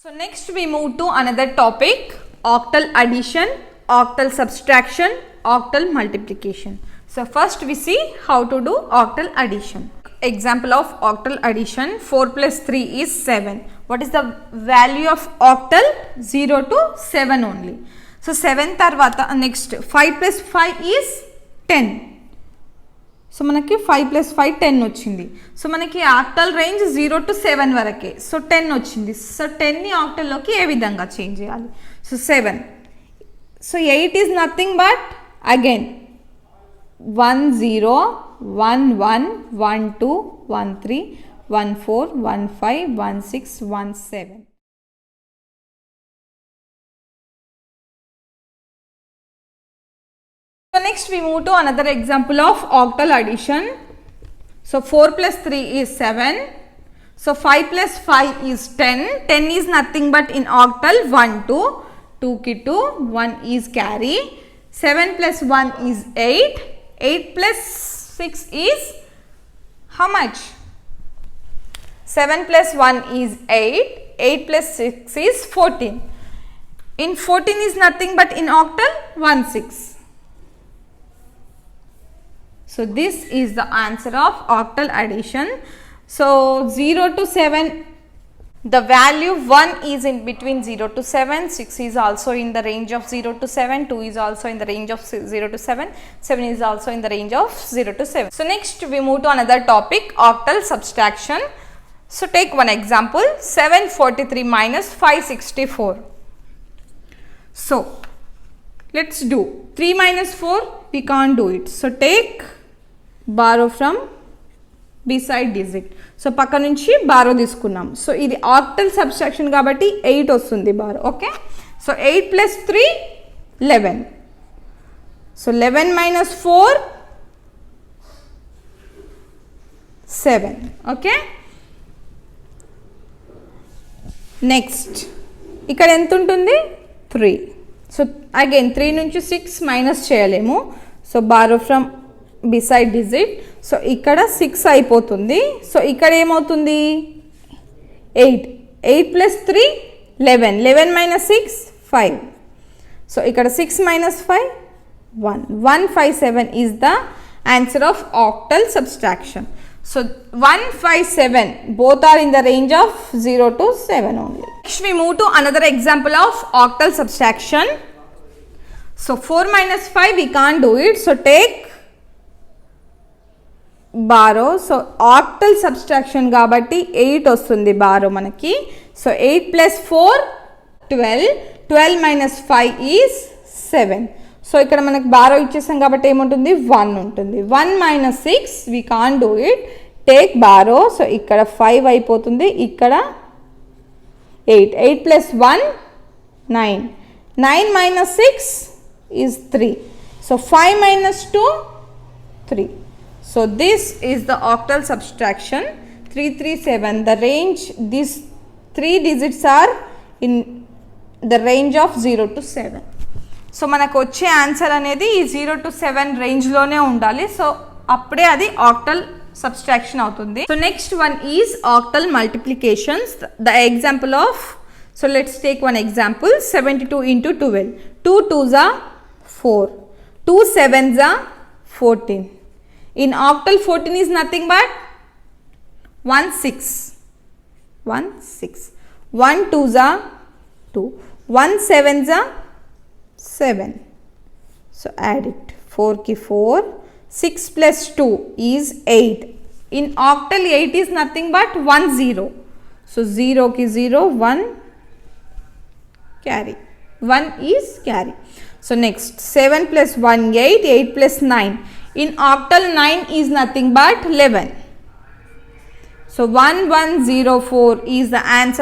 So next we move to another topic, octal addition, octal subtraction, octal multiplication. So first we see how to do octal addition. Example of octal addition, 4 plus 3 is 7. What is the value of octal? 0 to 7 only. So 7 tarvata next 5 plus 5 is 10. So మనకి 5 plus 5 10 వచ్చింది. So మనకి octal range 0 to 7 వరకే. So 10 వచ్చింది. So 10ని ఆక్టల్లోకి ఏ విధంగా change చేయాలి? So 7. So 8 is nothing but again 1 0 1 1 1 2 1 3 1 4 1 5 1 6 1 7. So next we move to another example of octal addition. So 4 plus 3 is 7. So 5 plus 5 is 10. 10 is nothing but in octal 1 2. 2 ki 2. 1 is carry. 7 plus 1 is 8. 8 plus 6 is how much? 7 plus 1 is 8. 8 plus 6 is 14. In 14 is nothing but in octal 1 6. So this is the answer of octal addition. So 0 to 7, the value 1 is in between 0 to 7, 6 is also in the range of 0 to 7, 2 is also in the range of 0 to 7, 7 is also in the range of 0 to 7. So next we move to another topic, octal subtraction. So take one example, 743 minus 564. So let's do 3 minus 4, we can't do it. So take borrow from beside digit. So పక్క నుంచి borrow తీసుకున్నాం. So ఇది octal subtraction కాబట్టి 8 వస్తుంది borrow. Okay, so 8 plus 3 11. So 11 minus 4 7. Okay, next ఇక్కడ ఎంత ఉంటుంది 3. So again 3 నుంచి 6 మైనస్ చేయలేము. So borrow from beside digit. So ఇక్కడ 6 అయిపోతుంది. సో ఇక్కడ ఏమవుతుంది 8. 8 ప్లస్ 3 11. 11 మైనస్ 6 5. సో ఇక్కడ 6 minus 5 1. 157 is the answer of octal subtraction. So 157 both are in the range of 0 to 7 only. Next we move to another example of octal subtraction. So 4 minus 5 we can't do it. So take borrow. So octal subtraction కాబట్టి 8 వస్తుంది borrow మనకి. So 8 plus 4 12. 12 minus 5 is 7. So ఇక్కడ మనకు borrow ఇచ్చేసాం కాబట్టి ఏముంటుంది 1 ఉంటుంది. 1 minus 6 we can do it. Take borrow. So ఇక్కడ 5 అయిపోతుంది, ఇక్కడ 8. 8 plus 1 9. 9 minus 6 is 3. So 5 minus 2 3. So this is the octal subtraction 337. The range, these 3 digits are in the range of 0 to 7. So మనకు వచ్చే answer అనేది ఈ 0 to 7 రేంజ్లోనే ఉండాలి. So అప్పుడే అది ఆక్టల్ సబ్స్ట్రాక్షన్ అవుతుంది. So next one is octal multiplications. The example of, so let's take one example, 72 into 12. 2 2s are 4. 2 7s are 14. In octal 14 is nothing but 1 6. 1 6. 1 2s are 2. 1 7s are 7. So add it. 4 ki 4. 6 plus 2 is 8. In octal 8 is nothing but 1 0. So 0 ki 0 1 carry. 1 is carry. So next 7 plus 1 8. 8 plus 9. In octal 9 is nothing but 11. So 1104 is the answer.